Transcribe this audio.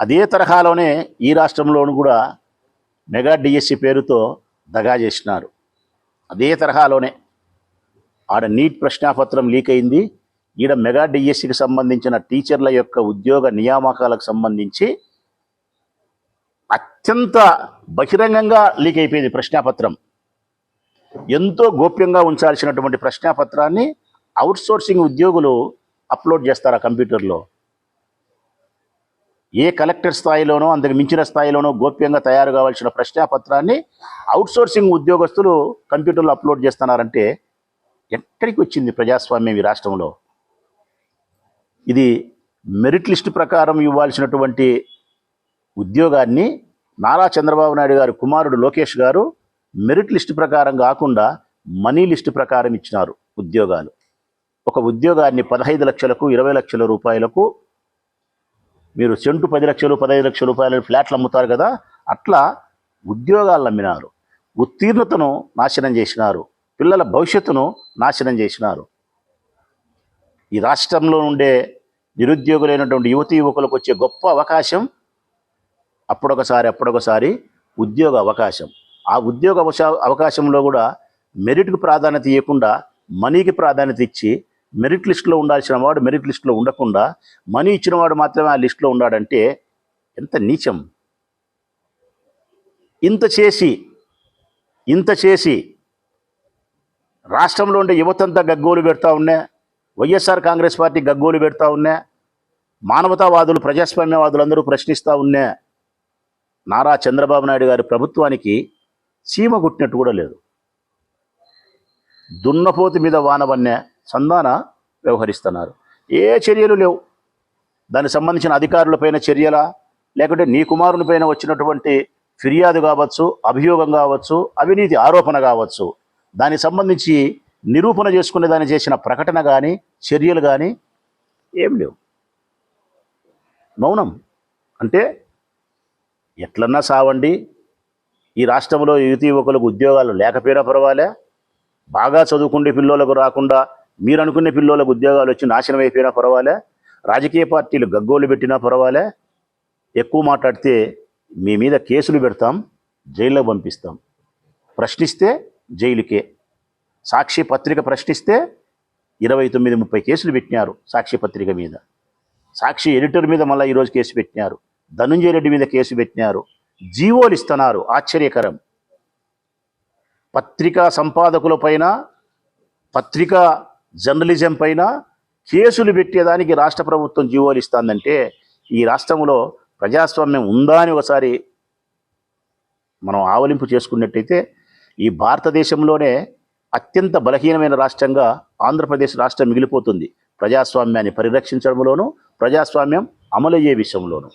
అదే తరహాలోనే ఈ రాష్ట్రంలోనూ కూడా మెగా డిఎస్సి పేరుతో దగా చేసినారు. అదే తరహాలోనే ఆడ నీట్ ప్రశ్నాపత్రం లీక్ అయింది. ఈడ మెగా డిఎస్సికి సంబంధించిన టీచర్ల యొక్క ఉద్యోగ నియామకాలకు సంబంధించి అత్యంత బహిరంగంగా లీక్ అయిపోయింది ప్రశ్నాపత్రం. ఎంతో గోప్యంగా ఉంచాల్సినటువంటి ప్రశ్నాపత్రాన్ని అవుట్సోర్సింగ్ ఉద్యోగులు అప్లోడ్ చేస్తారు ఆ కంప్యూటర్లో. ఏ కలెక్టర్ స్థాయిలోనో అంతకు మించిన స్థాయిలోనో గోప్యంగా తయారు కావాల్సిన ప్రశ్నాపత్రాన్ని అవుట్సోర్సింగ్ ఉద్యోగస్తులు కంప్యూటర్లో అప్లోడ్ చేస్తున్నారంటే ఎక్కడికి వచ్చింది ప్రజాస్వామ్యం ఈ రాష్ట్రంలో? ఇది మెరిట్ లిస్టు ప్రకారం ఇవ్వాల్సినటువంటి ఉద్యోగాన్ని నారా చంద్రబాబు నాయుడు గారి కుమారుడు లోకేష్ గారు మెరిట్ లిస్టు ప్రకారం కాకుండా మనీ లిస్టు ప్రకారం ఇచ్చినారు ఉద్యోగాలు. ఒక ఉద్యోగాన్ని 15 లక్షలకు 20 లక్షల రూపాయలకు మీరు సెంటు 10 లక్షలు 15 లక్షల రూపాయల ఫ్లాట్లు అమ్ముతారు కదా, అట్లా ఉద్యోగాలు అమ్మినారు. ఉత్తీర్ణతను నాశనం చేసినారు. పిల్లల భవిష్యత్తును నాశనం చేసినారు. ఈ రాష్ట్రంలో ఉండే నిరుద్యోగులైనటువంటి యువతీ యువకులకు వచ్చే గొప్ప అవకాశం అప్పుడొకసారి ఉద్యోగ అవకాశం. ఆ ఉద్యోగ అవకాశంలో కూడా మెరిట్కు ప్రాధాన్యత ఇవ్వకుండా మనీకి ప్రాధాన్యత ఇచ్చి మెరిట్ లిస్టులో ఉండాల్సిన వాడు మెరిట్ లిస్టులో ఉండకుండా మనీ ఇచ్చిన వాడు మాత్రమే ఆ లిస్టులో ఉన్నాడంటే ఎంత నీచం! ఇంత చేసి రాష్ట్రంలో ఉండే యువతంతా గగ్గోలు పెడతా ఉన్నా, వైఎస్ఆర్ కాంగ్రెస్ పార్టీ గగ్గోలు పెడతా ఉన్నా, మానవతావాదులు ప్రజాస్వామ్యవాదులందరూ ప్రశ్నిస్తూ ఉన్నా, నారా చంద్రబాబు నాయుడు గారి ప్రభుత్వానికి చీమ గుట్టినట్టు కూడా లేదు. దున్నపోతు మీద వానవన్నే సంధాన వ్యవహరిస్తున్నారు. ఏ చర్యలు లేవు. దానికి సంబంధించిన అధికారులపైన చర్యలా, లేకుంటే నీ కుమారుని పైన వచ్చినటువంటి ఫిర్యాదు కావచ్చు, అభియోగం కావచ్చు, అవినీతి ఆరోపణ కావచ్చు, దానికి సంబంధించి నిరూపణ చేసుకునే దాన్ని చేసిన ప్రకటన కానీ చర్యలు కానీ ఏం లేవు. మౌనం. అంటే ఎట్లన్నా సావండి, ఈ రాష్ట్రంలో యువతీ యువకులకు ఉద్యోగాలు లేకపోయినా పర్వాలే, బాగా చదువుకుండే పిల్లోలకు రాకుండా మీరు అనుకునే పిల్లోలకు ఉద్యోగాలు వచ్చి నాశనం అయిపోయినా పర్వాలే, రాజకీయ పార్టీలు గగ్గోలు పెట్టినా పర్వాలే, ఎక్కువ మాట్లాడితే మీ మీద కేసులు పెడతాం, జైల్లో పంపిస్తాం. ప్రశ్నిస్తే జైలుకే. సాక్షి పత్రిక ప్రశ్నిస్తే 29-30 కేసులు పెట్టినారు సాక్షి పత్రిక మీద. సాక్షి ఎడిటర్ మీద మళ్ళీ ఈరోజు కేసు పెట్టినారు. ధనుంజయ రెడ్డి మీద కేసు పెట్టినారు. జీవోలు ఇస్తున్నారు. ఆశ్చర్యకరం. పత్రికా సంపాదకుల పైన, పత్రికా జర్నలిజం పైన కేసులు పెట్టేదానికి రాష్ట్ర ప్రభుత్వం జీవోలు ఇస్తుందంటే ఈ రాష్ట్రంలో ప్రజాస్వామ్యం ఉందా అని ఒకసారి మనం ఆవలింపు చేసుకున్నట్టయితే ఈ భారతదేశంలోనే అత్యంత బలహీనమైన రాష్ట్రంగా ఆంధ్రప్రదేశ్ రాష్ట్రం మిగిలిపోతుంది. ప్రజాస్వామ్యాన్ని పరిరక్షించడంలోనూ, ప్రజాస్వామ్యం అమలయ్యే విషయంలోనూ.